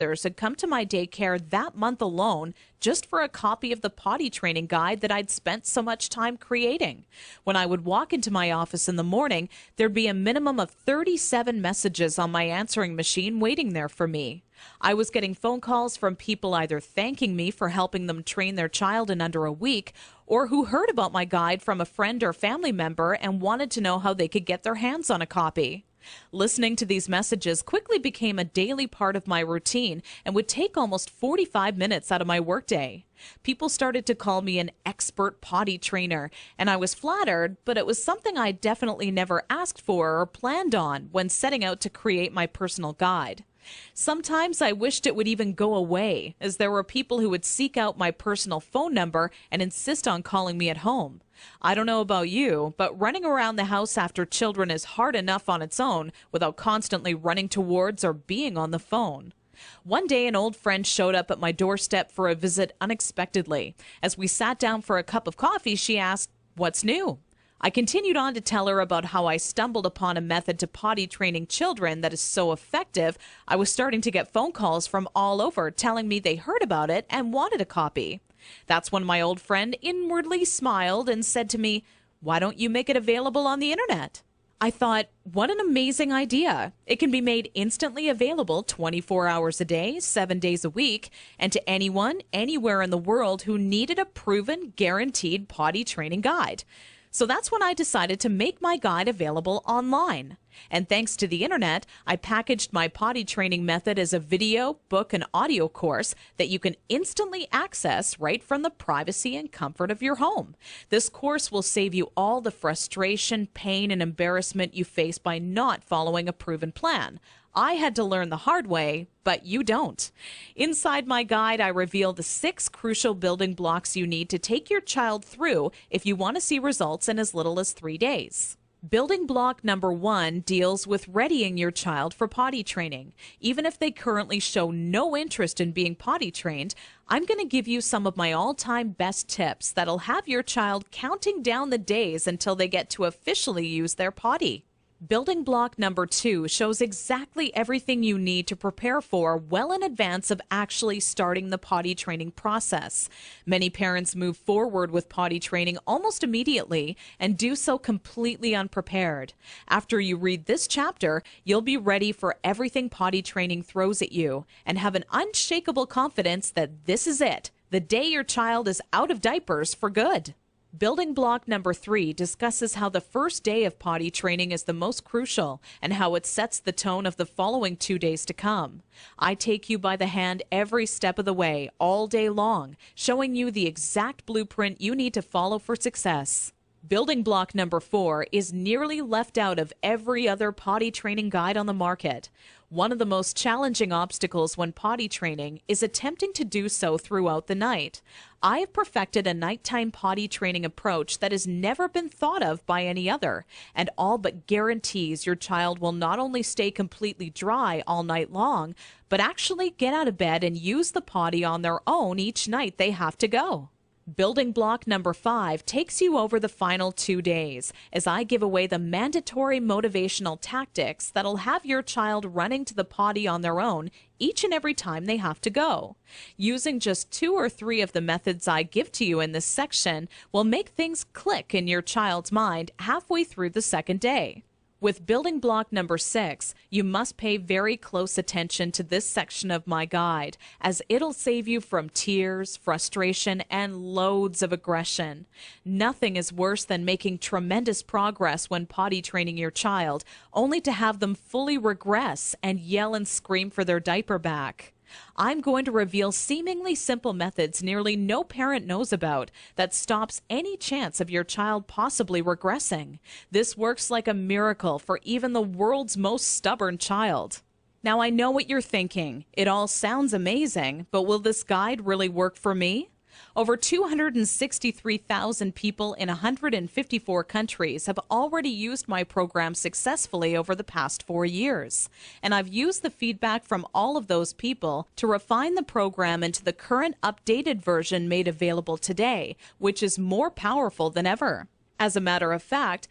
Others had come to my daycare that month alone just for a copy of the potty training guide that I'd spent so much time creating. When I would walk into my office in the morning, there'd be a minimum of 37 messages on my answering machine waiting there for me. I was getting phone calls from people either thanking me for helping them train their child in under a week, or who heard about my guide from a friend or family member and wanted to know how they could get their hands on a copy. Listening to these messages quickly became a daily part of my routine and would take almost 45 minutes out of my workday. People started to call me an expert potty trainer, and I was flattered, but it was something I definitely never asked for or planned on when setting out to create my personal guide. Sometimes I wished it would even go away, as there were people who would seek out my personal phone number and insist on calling me at home. I don't know about you, but running around the house after children is hard enough on its own without constantly running towards or being on the phone. One day, an old friend showed up at my doorstep for a visit unexpectedly. As we sat down for a cup of coffee, she asked, "What's new?" I continued on to tell her about how I stumbled upon a method to potty training children that is so effective, I was starting to get phone calls from all over telling me they heard about it and wanted a copy. That's when my old friend inwardly smiled and said to me, "Why don't you make it available on the internet?" I thought, what an amazing idea. It can be made instantly available 24 hours a day, 7 days a week, and to anyone, anywhere in the world who needed a proven, guaranteed potty training guide. So that's when I decided to make my guide available online. And thanks to the internet, I packaged my potty training method as a video, book, and audio course that you can instantly access right from the privacy and comfort of your home. This course will save you all the frustration, pain, and embarrassment you face by not following a proven plan. I had to learn the hard way, but you don't. Inside my guide, I reveal the 6 crucial building blocks you need to take your child through if you want to see results in as little as 3 days. Building block number 1 deals with readying your child for potty training. Even if they currently show no interest in being potty trained, I'm going to give you some of my all-time best tips that'll have your child counting down the days until they get to officially use their potty. Building block number 2 shows exactly everything you need to prepare for well in advance of actually starting the potty training process. Many parents move forward with potty training almost immediately and do so completely unprepared. After you read this chapter, you'll be ready for everything potty training throws at you and have an unshakable confidence that this is it, the day your child is out of diapers for good. Building block number 3 discusses how the first day of potty training is the most crucial and how it sets the tone of the following 2 days to come. I take you by the hand every step of the way, all day long, showing you the exact blueprint you need to follow for success. Building block number 4 is nearly left out of every other potty training guide on the market. One of the most challenging obstacles when potty training is attempting to do so throughout the night. I have perfected a nighttime potty training approach that has never been thought of by any other, and all but guarantees your child will not only stay completely dry all night long, but actually get out of bed and use the potty on their own each night they have to go. Building block number 5 takes you over the final 2 days as I give away the mandatory motivational tactics that'll have your child running to the potty on their own each and every time they have to go. Using just 2 or 3 of the methods I give to you in this section will make things click in your child's mind halfway through the second day. With building block number 6, you must pay very close attention to this section of my guide, as it'll save you from tears, frustration, and loads of aggression. Nothing is worse than making tremendous progress when potty training your child, only to have them fully regress and yell and scream for their diaper back. I'm going to reveal seemingly simple methods nearly no parent knows about that stops any chance of your child possibly regressing. This works like a miracle for even the world's most stubborn child. Now, I know what you're thinking. It all sounds amazing, but will this guide really work for me? Over 263,000 people in 154 countries have already used my program successfully over the past 4 years. And I've used the feedback from all of those people to refine the program into the current updated version made available today, which is more powerful than ever. As a matter of fact,